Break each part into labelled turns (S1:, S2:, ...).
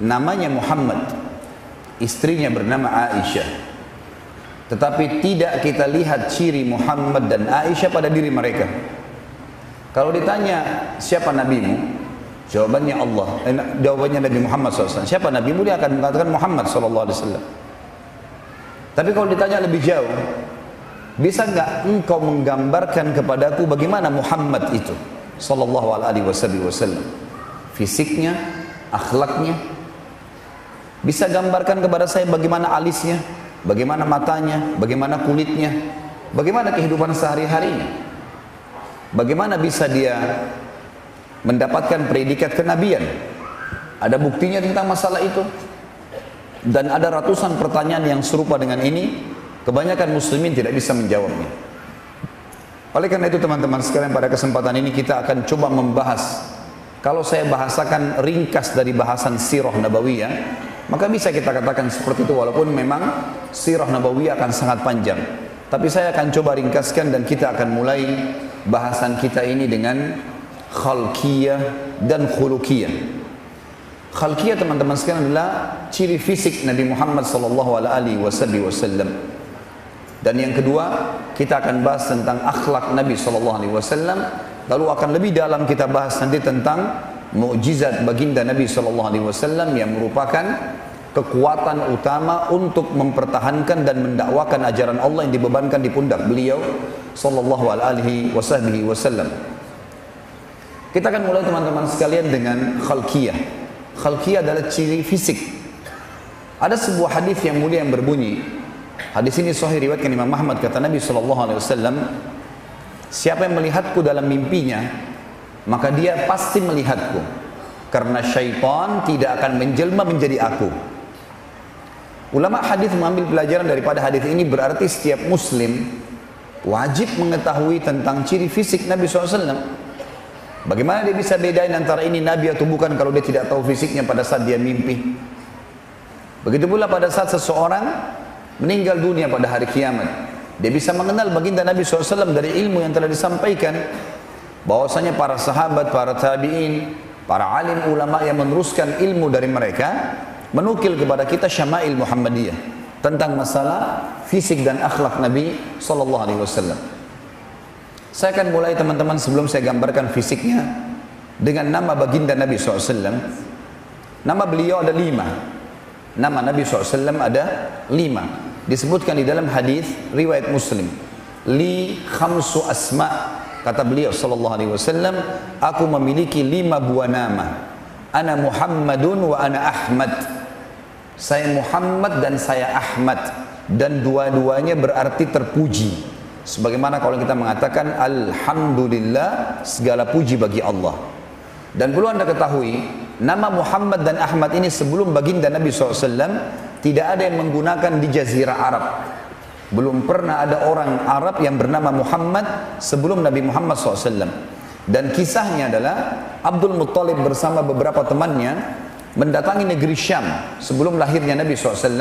S1: namanya Muhammad, istrinya bernama Aisyah. Tetapi tidak kita lihat ciri Muhammad dan Aisyah pada diri mereka. Kalau ditanya siapa nabimu, jawabannya Allah, jawabannya Nabi Muhammad SAW. Siapa nabimu, dia akan mengatakan Muhammad SAW. Tapi kalau ditanya lebih jauh, bisa nggak engkau menggambarkan kepadaku bagaimana Muhammad itu Sallallahu Alaihi Wasallam, fisiknya, akhlaknya? Bisa gambarkan kepada saya bagaimana alisnya, bagaimana matanya, bagaimana kulitnya, bagaimana kehidupan sehari-harinya, bagaimana bisa dia mendapatkan predikat kenabian? Ada buktinya tentang masalah itu. Dan ada ratusan pertanyaan yang serupa dengan ini, kebanyakan muslimin tidak bisa menjawabnya. Oleh karena itu teman-teman sekalian, pada kesempatan ini kita akan coba membahas, kalau saya bahasakan ringkas dari bahasan sirah nabawiyah, maka bisa kita katakan seperti itu, walaupun memang sirah nabawiyah akan sangat panjang. Tapi saya akan coba ringkaskan dan kita akan mulai bahasan kita ini dengan khalqiyah dan khuluqiyah. Khalqiyah teman-teman sekalian adalah ciri fisik Nabi Muhammad sallallahu alaihi wasallam. Dan yang kedua, kita akan bahas tentang akhlak Nabi sallallahu alaihi wasallam. Lalu akan lebih dalam kita bahas nanti tentang mukjizat baginda Nabi sallallahu alaihi wasallam yang merupakan kekuatan utama untuk mempertahankan dan mendakwakan ajaran Allah yang dibebankan di pundak beliau sallallahu alaihi wasallam. Kita akan mulai teman-teman sekalian dengan khalqiyah. Khalqiyah adalah ciri fisik. Ada sebuah hadis yang mulia yang berbunyi, hadis ini sahih riwayatkan Imam Ahmad, kata Nabi SAW, siapa yang melihatku dalam mimpinya, maka dia pasti melihatku, karena syaitan tidak akan menjelma menjadi aku. Ulama hadis mengambil pelajaran daripada hadis ini, berarti setiap muslim wajib mengetahui tentang ciri fisik Nabi SAW. Bagaimana dia bisa bedain antara ini Nabi atau bukan kalau dia tidak tahu fisiknya pada saat dia mimpi? Begitu pula pada saat seseorang meninggal dunia pada hari kiamat, dia bisa mengenal baginda Nabi SAW dari ilmu yang telah disampaikan. Bahwasanya para sahabat, para tabi'in, para alim ulama yang meneruskan ilmu dari mereka menukil kepada kita syama'il Muhammadiyah tentang masalah fisik dan akhlak Nabi SAW. Saya akan mulai teman-teman, sebelum saya gambarkan fisiknya, dengan nama baginda Nabi SAW. Nama beliau ada 5. Nama Nabi SAW ada 5. Disebutkan di dalam hadis riwayat Muslim. Li khamsu asma', kata beliau SAW, aku memiliki 5 buah nama. Ana Muhammadun wa ana Ahmad. Saya Muhammad dan saya Ahmad. Dan dua-duanya berarti terpuji. Sebagaimana kalau kita mengatakan Alhamdulillah, segala puji bagi Allah. Dan perlu anda ketahui, nama Muhammad dan Ahmad ini sebelum baginda Nabi SAW tidak ada yang menggunakan di Jazirah Arab. Belum pernah ada orang Arab yang bernama Muhammad sebelum Nabi Muhammad SAW. Dan kisahnya adalah Abdul Muttalib bersama beberapa temannya mendatangi negeri Syam sebelum lahirnya Nabi SAW,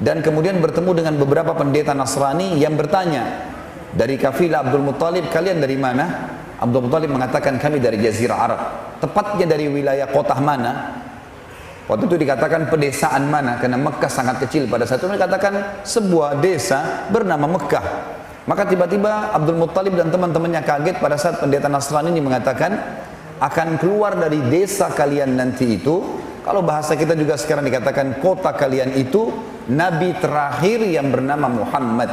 S1: dan kemudian bertemu dengan beberapa pendeta Nasrani yang bertanya, dari kafilah Abdul Muttalib, kalian dari mana? Abdul Muttalib mengatakan, kami dari Jazirah Arab. Tepatnya dari wilayah kota mana? Waktu itu dikatakan pedesaan mana, karena Mekah sangat kecil pada saat itu. Dikatakan sebuah desa bernama Mekah. Maka tiba-tiba Abdul Muttalib dan teman-temannya kaget pada saat pendeta Nasrani ini mengatakan, akan keluar dari desa kalian nanti itu, kalau bahasa kita juga sekarang dikatakan kota kalian itu, Nabi terakhir yang bernama Muhammad.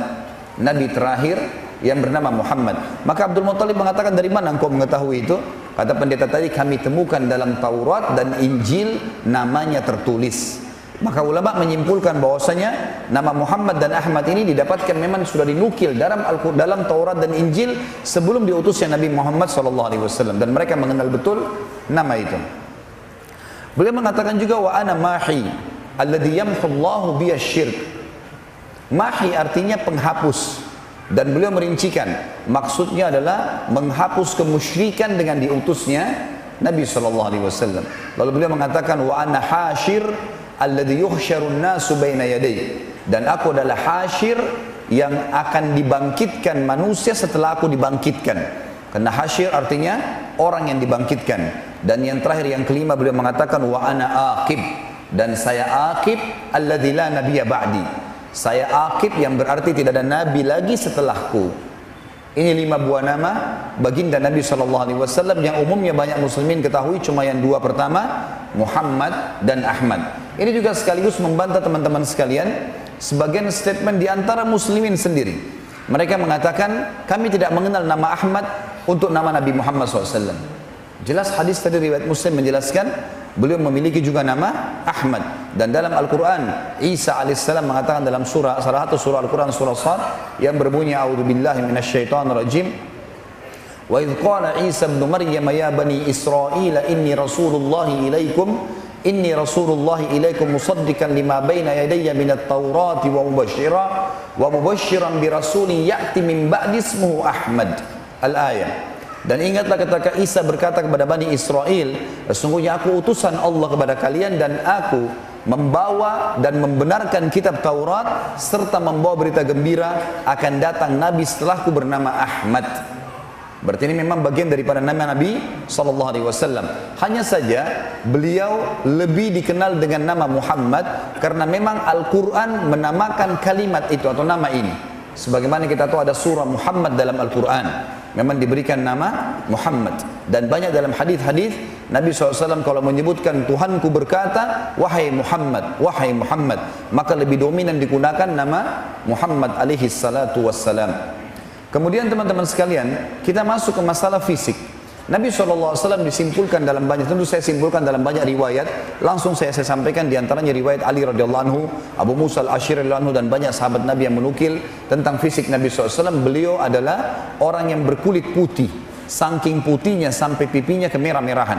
S1: Nabi terakhir yang bernama Muhammad. Maka Abdul Muttalib mengatakan, dari mana engkau mengetahui itu? Kata pendeta tadi, kami temukan dalam Taurat dan Injil namanya tertulis. Maka ulama menyimpulkan bahwasanya nama Muhammad dan Ahmad ini didapatkan memang sudah dinukil dalam Taurat dan Injil sebelum diutusnya Nabi Muhammad SAW, dan mereka mengenal betul nama itu. Beliau mengatakan juga, wa ana mahi alladhi yamhullahu biyasyirk. Mahi artinya penghapus. Dan beliau merincikan, maksudnya adalah menghapus kemusyrikan dengan diutusnya Nabi SAW. Lalu beliau mengatakan, wa ana hashir alladhi yuhsyarun nasu baina yadai. Dan aku adalah hashir yang akan dibangkitkan manusia setelah aku dibangkitkan. Karena hashir artinya orang yang dibangkitkan. Dan yang terakhir, yang kelima, beliau mengatakan, wa ana aqib. dan saya Aqib alladzi la nabiyya ba'di. Saya Aqib yang berarti tidak ada nabi lagi setelahku. Ini 5 buah nama baginda Nabi SAW yang umumnya banyak muslimin ketahui, cuma yang 2 pertama, Muhammad dan Ahmad. Ini juga sekaligus membantah teman-teman sekalian sebagian statement di antara muslimin sendiri. Mereka mengatakan kami tidak mengenal nama Ahmad untuk nama Nabi Muhammad SAW. Jelas hadis tadi riwayat Muslim menjelaskan beliau memiliki juga nama Ahmad. Dan dalam Al-Quran Isa alaihissalam mengatakan dalam salah satu surah Al-Quran, surah Sad, yang berbunyi a'udzubillahi minasyaitonirrajim, wa idh qala Isa ibn Maryam ya bani Israil inni rasulullahi ilaikum musaddiqan lima baina yadayya minat taurati wa mubashiran bi rasulin ya'ti min ba'di ismuhu Ahmad. Al-ayah. Dan ingatlah ketika Isa berkata kepada Bani Israel, sesungguhnya aku utusan Allah kepada kalian dan aku membawa dan membenarkan kitab Taurat serta membawa berita gembira akan datang Nabi setelahku bernama Ahmad. Berarti ini memang bagian daripada nama Nabi SAW. Hanya saja beliau lebih dikenal dengan nama Muhammad karena memang Al-Quran menamakan kalimat itu atau nama ini. Sebagaimana kita tahu ada surah Muhammad dalam Al-Quran, memang diberikan nama Muhammad. Dan banyak dalam hadis-hadis Nabi SAW kalau menyebutkan Tuhanku berkata wahai Muhammad, wahai Muhammad, maka lebih dominan digunakan nama Muhammad alaihi salatu wassalam. Kemudian teman-teman sekalian, kita masuk ke masalah fisik. Nabi SAW disimpulkan dalam banyak, tentu saya simpulkan dalam banyak riwayat, langsung saya sampaikan diantaranya riwayat Ali radhiyallahu anhu, Abu Musa al-Asy'ari radhiyallahu anhu, dan banyak sahabat Nabi yang menukil tentang fisik Nabi SAW. Beliau adalah orang yang berkulit putih, saking putihnya sampai pipinya kemerah-merahan.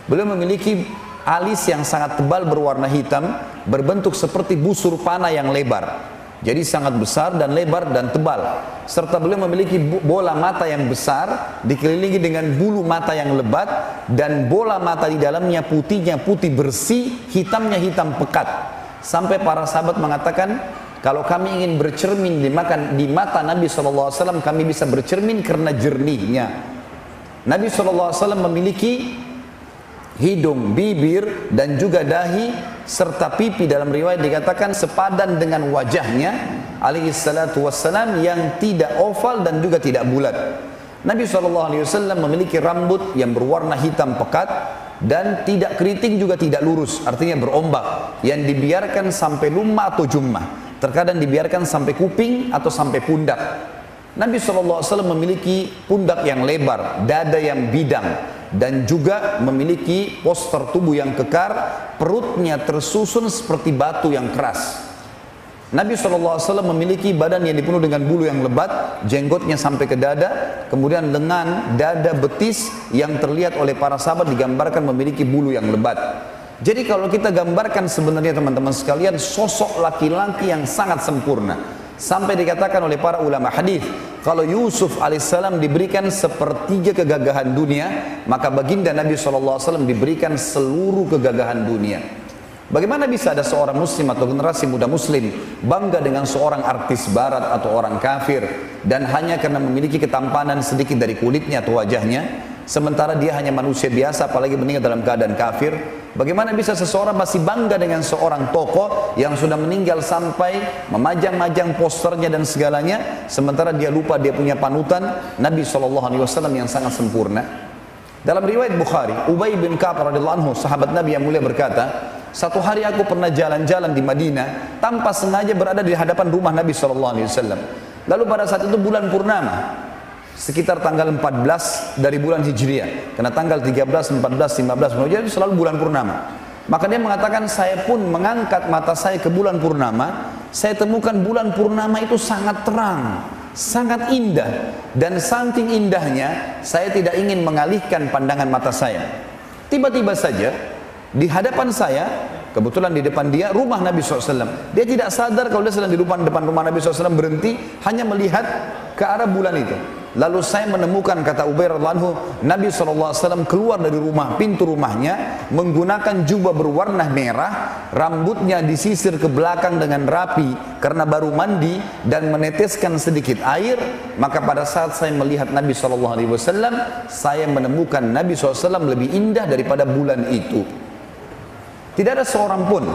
S1: Beliau memiliki alis yang sangat tebal berwarna hitam, berbentuk seperti busur panah yang lebar. Jadi sangat besar dan lebar dan tebal. Serta beliau memiliki bola mata yang besar, dikelilingi dengan bulu mata yang lebat, dan bola mata di dalamnya putihnya putih bersih, hitamnya hitam pekat. Sampai para sahabat mengatakan, kalau kami ingin bercermin di mata Nabi SAW, kami bisa bercermin karena jernihnya. Nabi SAW memiliki hidung, bibir, dan juga dahi serta pipi, dalam riwayat dikatakan sepadan dengan wajahnya alaihi salatu wassalam, yang tidak oval dan juga tidak bulat. Nabi SAW memiliki rambut yang berwarna hitam pekat dan tidak keriting juga tidak lurus, artinya berombak, yang dibiarkan sampai lumma atau jummah, terkadang dibiarkan sampai kuping atau sampai pundak. Nabi SAW memiliki pundak yang lebar, dada yang bidang, dan juga memiliki postur tubuh yang kekar, perutnya tersusun seperti batu yang keras. Nabi SAW memiliki badan yang dipenuhi dengan bulu yang lebat, jenggotnya sampai ke dada, kemudian lengan, dada, betis yang terlihat oleh para sahabat digambarkan memiliki bulu yang lebat. Jadi kalau kita gambarkan sebenarnya teman-teman sekalian, sosok laki-laki yang sangat sempurna. Sampai dikatakan oleh para ulama hadis, kalau Yusuf alaihissalam diberikan sepertiga kegagahan dunia, maka baginda Nabi SAW diberikan seluruh kegagahan dunia. Bagaimana bisa ada seorang muslim atau generasi muda muslim bangga dengan seorang artis barat atau orang kafir, dan hanya karena memiliki ketampanan sedikit dari kulitnya atau wajahnya, sementara dia hanya manusia biasa, apalagi meninggal dalam keadaan kafir? Bagaimana bisa seseorang masih bangga dengan seorang tokoh yang sudah meninggal sampai memajang-majang posternya dan segalanya, sementara dia lupa dia punya panutan Nabi SAW yang sangat sempurna? Dalam riwayat Bukhari, Ubay bin Ka'ab radhiyallahu anhu, sahabat Nabi yang mulia, berkata, satu hari aku pernah jalan-jalan di Madinah tanpa sengaja berada di hadapan rumah Nabi SAW. Lalu pada saat itu bulan purnama, sekitar tanggal 14 dari bulan Hijriah, karena tanggal 13, 14, 15 jadi selalu bulan purnama. Maka dia mengatakan, saya pun mengangkat mata saya ke bulan purnama, saya temukan bulan purnama itu sangat terang, sangat indah, dan saking indahnya saya tidak ingin mengalihkan pandangan mata saya. Tiba-tiba saja di hadapan saya, kebetulan di depan dia rumah Nabi SAW, dia tidak sadar kalau dia sedang di depan rumah Nabi SAW, berhenti hanya melihat ke arah bulan itu. Lalu saya menemukan, kata Ubay radhiyallahu anhu, Nabi SAW keluar dari pintu rumahnya menggunakan jubah berwarna merah, rambutnya disisir ke belakang dengan rapi karena baru mandi, dan meneteskan sedikit air. Maka pada saat saya melihat Nabi SAW, saya menemukan Nabi SAW lebih indah daripada bulan itu. Tidak ada seorang pun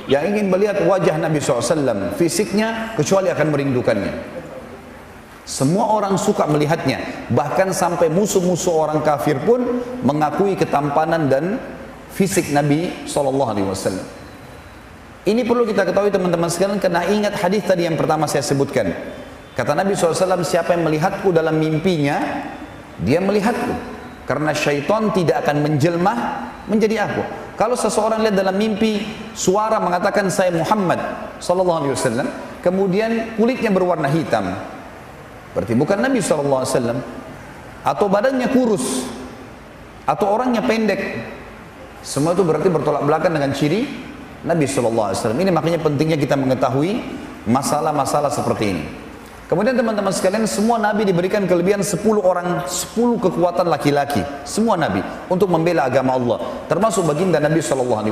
S1: yang ingin melihat wajah Nabi SAW, fisiknya, kecuali akan merindukannya. Semua orang suka melihatnya, bahkan sampai musuh-musuh orang kafir pun mengakui ketampanan dan fisik Nabi SAW. Ini perlu kita ketahui teman-teman sekalian, karena ingat hadis tadi yang pertama saya sebutkan. Kata Nabi SAW, siapa yang melihatku dalam mimpinya, dia melihatku. Karena syaitan tidak akan menjelma menjadi aku. Kalau seseorang lihat dalam mimpi suara mengatakan saya Muhammad SAW, kemudian kulitnya berwarna hitam, berarti bukan Nabi SAW. Atau badannya kurus, atau orangnya pendek, semua itu berarti bertolak belakang dengan ciri Nabi SAW. Ini makanya pentingnya kita mengetahui masalah-masalah seperti ini. Kemudian teman-teman sekalian, semua Nabi diberikan kelebihan 10 orang, 10 kekuatan laki-laki. Semua Nabi untuk membela agama Allah. Termasuk baginda Nabi SAW.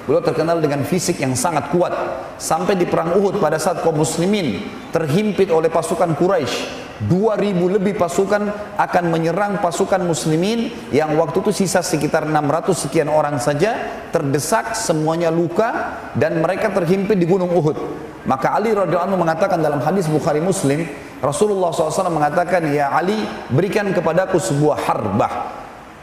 S1: Beliau terkenal dengan fisik yang sangat kuat. Sampai di perang Uhud pada saat kaum muslimin terhimpit oleh pasukan Quraisy. 2000 lebih pasukan akan menyerang pasukan muslimin yang waktu itu sisa sekitar 600 sekian orang saja, terdesak, semuanya luka, dan mereka terhimpit di gunung Uhud. Maka Ali radhiyallahu anhu mengatakan dalam hadis Bukhari Muslim, Rasulullah SAW mengatakan, ya Ali, berikan kepadaku sebuah harbah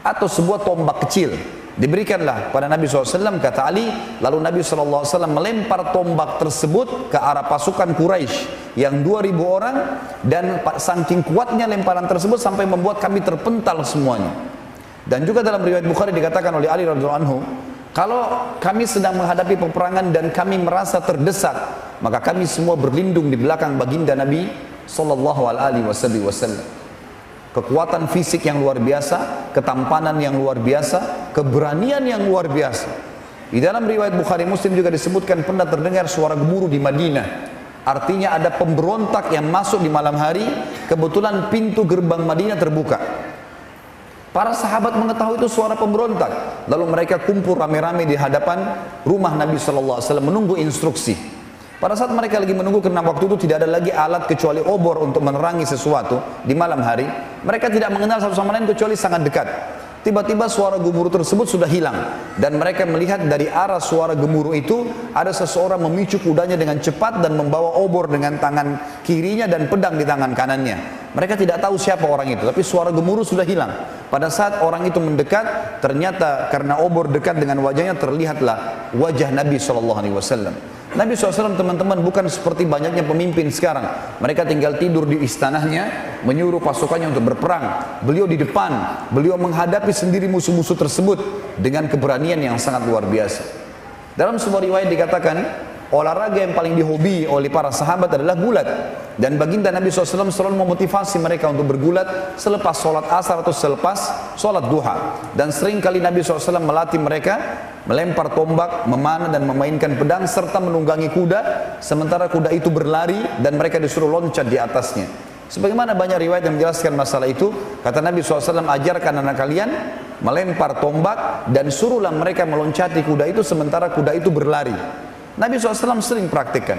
S1: atau sebuah tombak kecil. Diberikanlah pada Nabi SAW, kata Ali. Lalu Nabi SAW melempar tombak tersebut ke arah pasukan Quraisy yang 2000 orang, dan saking kuatnya lemparan tersebut sampai membuat kami terpental semuanya. Dan juga dalam riwayat Bukhari dikatakan oleh Ali radhiyallahu anhu, kalau kami sedang menghadapi peperangan dan kami merasa terdesak, maka kami semua berlindung di belakang baginda Nabi SAW. Kekuatan fisik yang luar biasa, ketampanan yang luar biasa, keberanian yang luar biasa. Di dalam riwayat Bukhari Muslim juga disebutkan pernah terdengar suara gemuruh di Madinah. Artinya ada pemberontak yang masuk di malam hari, kebetulan pintu gerbang Madinah terbuka. Para sahabat mengetahui itu suara pemberontak, lalu mereka kumpul rame-rame di hadapan rumah Nabi SAW menunggu instruksi. Pada saat mereka lagi menunggu, karena waktu itu tidak ada lagi alat kecuali obor untuk menerangi sesuatu di malam hari, mereka tidak mengenal satu sama lain kecuali sangat dekat. Tiba-tiba suara gemuruh tersebut sudah hilang, dan mereka melihat dari arah suara gemuruh itu ada seseorang memicu kudanya dengan cepat dan membawa obor dengan tangan kirinya dan pedang di tangan kanannya. Mereka tidak tahu siapa orang itu, tapi suara gemuruh sudah hilang. Pada saat orang itu mendekat, ternyata karena obor dekat dengan wajahnya, terlihatlah wajah Nabi SAW. Nabi SAW, teman-teman, bukan seperti banyaknya pemimpin sekarang. Mereka tinggal tidur di istananya, menyuruh pasukannya untuk berperang. Beliau di depan, beliau menghadapi sendiri musuh-musuh tersebut dengan keberanian yang sangat luar biasa. Dalam sebuah riwayat dikatakan, olahraga yang paling dihobi oleh para sahabat adalah gulat. Dan baginda Nabi SAW selalu memotivasi mereka untuk bergulat selepas sholat asar atau selepas sholat duha. Dan sering kali Nabi SAW melatih mereka melempar tombak, memanah dan memainkan pedang, serta menunggangi kuda, sementara kuda itu berlari dan mereka disuruh loncat di atasnya. Sebagaimana banyak riwayat yang menjelaskan masalah itu, kata Nabi SAW, ajarkan anak kalian melempar tombak dan suruhlah mereka meloncati kuda itu sementara kuda itu berlari. Nabi SAW sering praktikkan.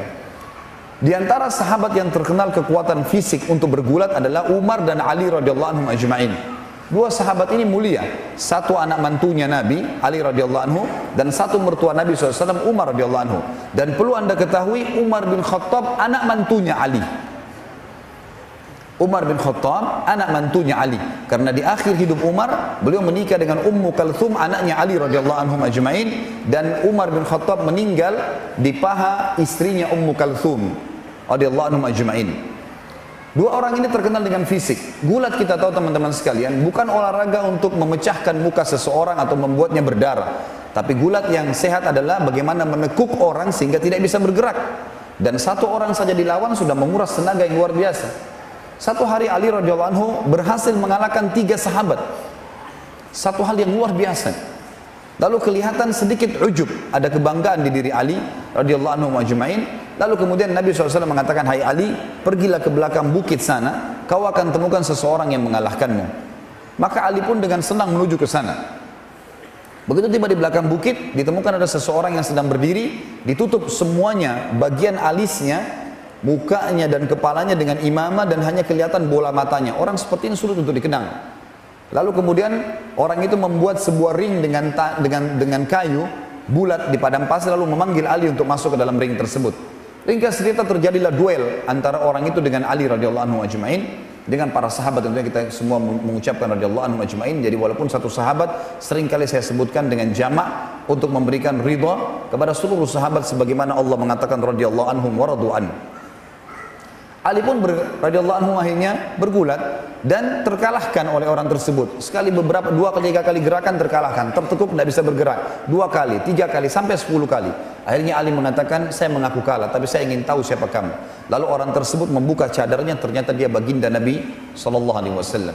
S1: Di antara sahabat yang terkenal kekuatan fisik untuk bergulat adalah Umar dan Ali radhiyallahu anhum ajma'in. Dua sahabat ini mulia. Satu anak mantunya Nabi, Ali radhiyallahu anhu, dan satu mertua Nabi SAW, Umar radhiyallahu anhu. Dan perlu anda ketahui, Umar bin Khattab anak mantunya Ali. Umar bin Khattab anak mantunya Ali, karena di akhir hidup Umar beliau menikah dengan Ummu Kalthum anaknya Ali radhiyallahu anhum ajma'in, dan Umar bin Khattab meninggal di paha istrinya Ummu Kalthum radhiyallahu anhum ajma'in. Dua orang ini terkenal dengan fisik. Gulat, kita tahu teman-teman sekalian, bukan olahraga untuk memecahkan muka seseorang atau membuatnya berdarah, tapi gulat yang sehat adalah bagaimana menekuk orang sehingga tidak bisa bergerak, dan satu orang saja dilawan sudah menguras tenaga yang luar biasa. Satu hari Ali radhiyallahu anhu berhasil mengalahkan 3 sahabat. Satu hal yang luar biasa. Lalu kelihatan sedikit ujub, ada kebanggaan di diri Ali radhiyallahu anhu ajma'in. Lalu kemudian Nabi SAW mengatakan, hai Ali, pergilah ke belakang bukit sana, kau akan temukan seseorang yang mengalahkanmu. Maka Ali pun dengan senang menuju ke sana. Begitu tiba di belakang bukit, ditemukan ada seseorang yang sedang berdiri, ditutup semuanya bagian alisnya, mukanya dan kepalanya dengan imamah, dan hanya kelihatan bola matanya. Orang seperti ini sulit untuk dikenal. Lalu kemudian orang itu membuat sebuah ring dengan kayu, bulat di padang pasir lalu memanggil Ali untuk masuk ke dalam ring tersebut. Ringkas cerita, terjadilah duel antara orang itu dengan Ali radhiyallahu anhu ajma'in, dengan para sahabat. Tentunya kita semua mengucapkan radhiyallahu anhu ajma'in. Jadi walaupun satu sahabat, seringkali saya sebutkan dengan jamak untuk memberikan ridha kepada seluruh sahabat sebagaimana Allah mengatakan radhiyallahu anhum wa radu'an. Ali pun radhiyallahu anhu akhirnya bergulat dan terkalahkan oleh orang tersebut. Dua kali, tiga kali gerakan terkalahkan, tertekuk, tidak bisa bergerak. 2 kali, 3 kali, sampai 10 kali. Akhirnya Ali mengatakan, saya mengaku kalah, tapi saya ingin tahu siapa kamu. Lalu orang tersebut membuka cadarnya, ternyata dia baginda Nabi SAW.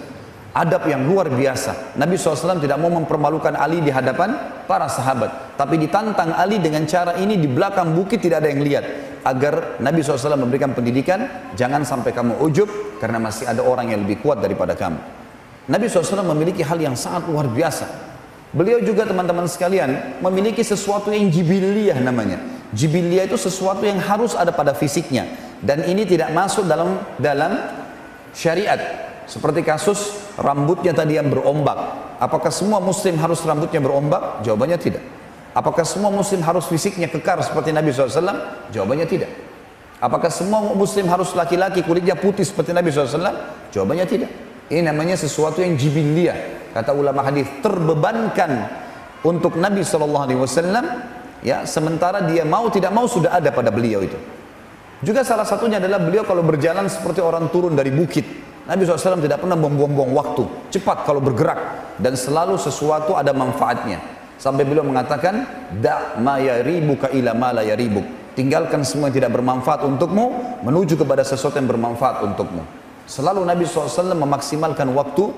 S1: Adab yang luar biasa. Nabi SAW tidak mau mempermalukan Ali di hadapan para sahabat, tapi ditantang Ali dengan cara ini, di belakang bukit tidak ada yang lihat, agar Nabi SAW memberikan pendidikan, jangan sampai kamu ujub karena masih ada orang yang lebih kuat daripada kamu. Nabi SAW memiliki hal yang sangat luar biasa. Beliau juga, teman-teman sekalian, memiliki sesuatu yang jibiliyah namanya. Jibiliyah itu sesuatu yang harus ada pada fisiknya, dan ini tidak masuk dalam syariat. Seperti kasus rambutnya tadi yang berombak. Apakah semua muslim harus rambutnya berombak? Jawabannya tidak. Apakah semua muslim harus fisiknya kekar seperti Nabi SAW? Jawabannya tidak. Apakah semua muslim harus laki-laki kulitnya putih seperti Nabi SAW? Jawabannya tidak. Ini namanya sesuatu yang jibiliyah. Kata ulama hadis, terbebankan untuk Nabi SAW, ya, sementara dia mau tidak mau sudah ada pada beliau itu. Juga salah satunya adalah beliau kalau berjalan seperti orang turun dari bukit. Nabi SAW tidak pernah membuang-buang waktu, cepat kalau bergerak, dan selalu sesuatu ada manfaatnya. Sampai beliau mengatakan, da' ma yaribuka ila ma la yaribuk. Tinggalkan semua yang tidak bermanfaat untukmu, menuju kepada sesuatu yang bermanfaat untukmu. Selalu Nabi SAW memaksimalkan waktu